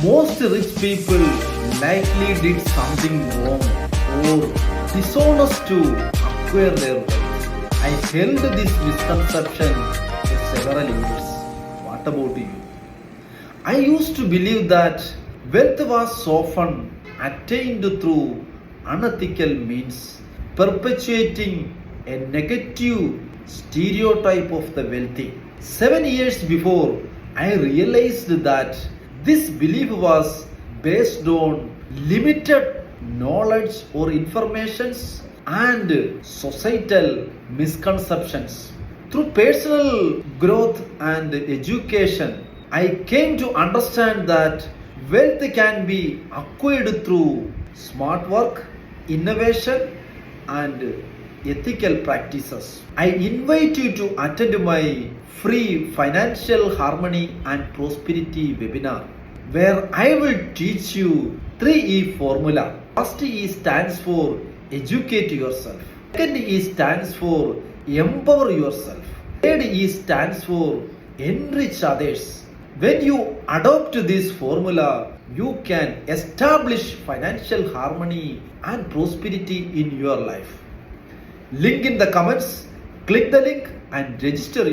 Most rich people likely did something wrong or dishonest to acquire their wealth. I held this misconception for several years. What about you? I used to believe that wealth was often attained through unethical means, perpetuating a negative stereotype of the wealthy. 7 years before, I realized that this belief was based on limited knowledge or informations and societal misconceptions. Through personal growth and education, I came to understand that wealth can be acquired through smart work, innovation, and ethical practices. I invite you to attend my free Financial Harmony and Prosperity webinar, where I will teach you 3E formula. First E stands for educate yourself. Second E stands for empower yourself. Third E stands for enrich others. When you adopt this formula, you can establish financial harmony and prosperity in your life. Link in the comments. Click the link and register.